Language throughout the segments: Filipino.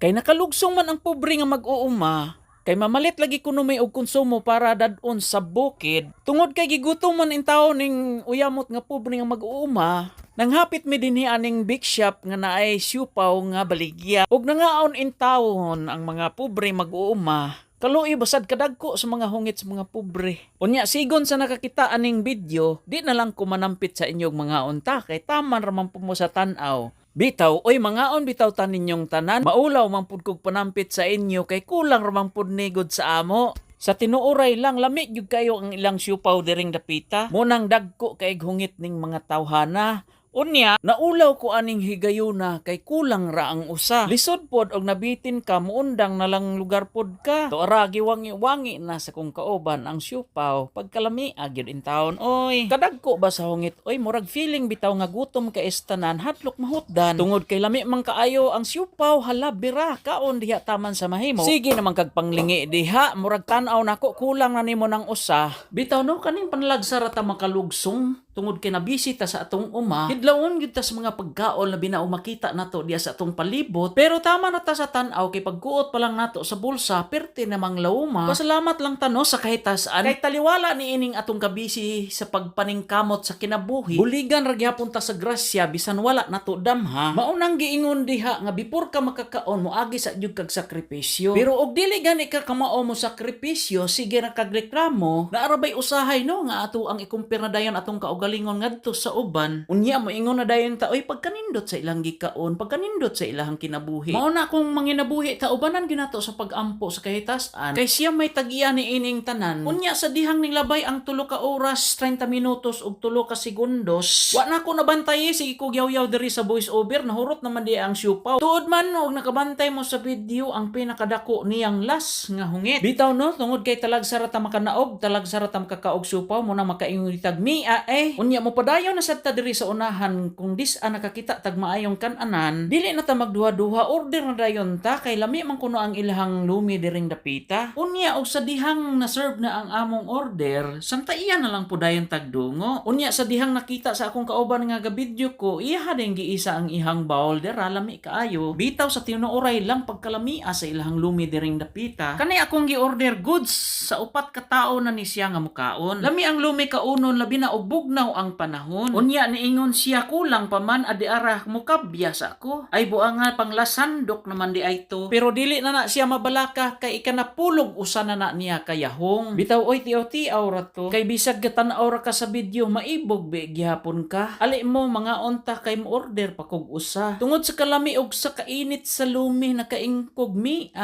Kay nakalugsong man ang pobre nga mag-uuma, kay mamalit lagi kuno may og konsumo para dadon sa bukid. Tungod kay gigutom man in taon ning uyamot nga pobre nga mag-uuma, nanghapit mi dinhi aning big shop nga naay siupaw nga baligya. Ug nangaon in taon ang mga pobre mag-uuma. Kaluoy basad kadagko sa mga hungit sa mga pobre. Unya sigon sa nakakita aning video, di na lang ko manampit sa inyong mga unta kay taman raman po mo sa tan-aw. Bitaw, oy mangaon bitaw ta ninyong tanan. Maulaw man pud kog panampit sa inyo kay kulang raman pud nigod sa amo. Sa tinuoray lang lami gyud kayo ang ilang siupaw diring dapita. Munang dagko kay hungit ning mga tawhana. Unya, naulaw ko aning higayuna kay kulang ra ang usa. Lisod pod og nabitin ka muundang na lang lugar pod ka. Tuara giwangi-wangi na sa kong kauban ang siupaw pagkalami agyud in taon. Oy, kadagko ba sa hungit? Oy, murag feeling bitaw nga gutom ka estanan hadlok mahutdan. Tungod kay lami man kaayo ang siupaw hala bira kaon diha taman sa mahimo. Sige naman kag panglingi diha, murag tan-aw nako kulang na nimo ng usa. Bitaw no kaning panlagsa ra ta makalugsong tungod kay nabisita sa atong uma. Hidlawon gyud ta sa mga pagkaon labi na makita nato diya sa atong palibot. Pero tama na ta sa tan-aw kay pagkuot pa lang nato sa bulsa perti namang lauma. Pasalamat lang ta no sa kahitasan kay taliwala ni ining atong kabisi sa pagpaningkamot sa kinabuhi. Buligan ra gyapon ta sa grasya bisan wala nato damha. Maunang giingon diha nga before ka makakaon moagi sa jud kag sakripisyo. Pero og dili gani ka kamao mo sakripisyo sige ra kag reklamo na arabay usahay no nga ato ang ikumpir na dayon atong kaugalingon ngadto sa uban. Unya mo ingon na dayon ta oy pagkanindot sa ilang gikaon, pagkanindot sa ilang kinabuhi. Mao na kung manginabuhi ta ubanan ginato sa pagampo sa kahitasan. Kay siya may tag-iya ni ining tanan. Unya sa dihang ning labay ang 3 ka oras 30 minutos ug 3 ka segundos. Wa na ko nabantay sige ko yaw-yaw diri sa voice over nahurot naman di ang siupaw. Tuod man og nakabantay mo sa video ang pinakadako niyang las nga hungit. Bitaw no tungod kay talag sarata makanaog, talag sarata makakaog siupaw mo na makaingon itag mia Unya mo padayon na sad ta diri sa unahan kung dis-a nakakita tag maayong kan-anan, dili na ta magduha-duha order na dayon ta kay lami man kuno ang ilahang lumi diring dapita. Unya og sa dihang na-serve na ang among order, santa iya na lang pudayon tagdungo. Unya sa dihang nakita sa akong kauban nga gabidyo ko, iya din giisa ang ihang bowl dira lami kaayo. Bitaw sa tinuoray lang pagkalamia sa ilahang lumi diring dapita. Kani akong gi-order goods sa 4 ka tawo na ni siya nga mukaon. Lami ang lumi kaunon labi na og bugnaw ang panahon. Unya niingon siya kulang pa man adi ara mukabyas ako. Ay buanga panglasandok naman di ay to. Pero dili na siya mabalaka kay ikanapulog usa na niya kayahong. Bitaw oy tiyaw-tiyaw ra to. Kay bisag gatan-aw ra ka sa video maibog be gihapon ka. Ali mo mga unta kay mo order pa kog usa. Tungod sa kalami og sa kainit sa lumi nakaingkog mi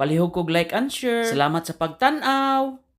palihog kog like and share. Salamat sa pagtan-aw.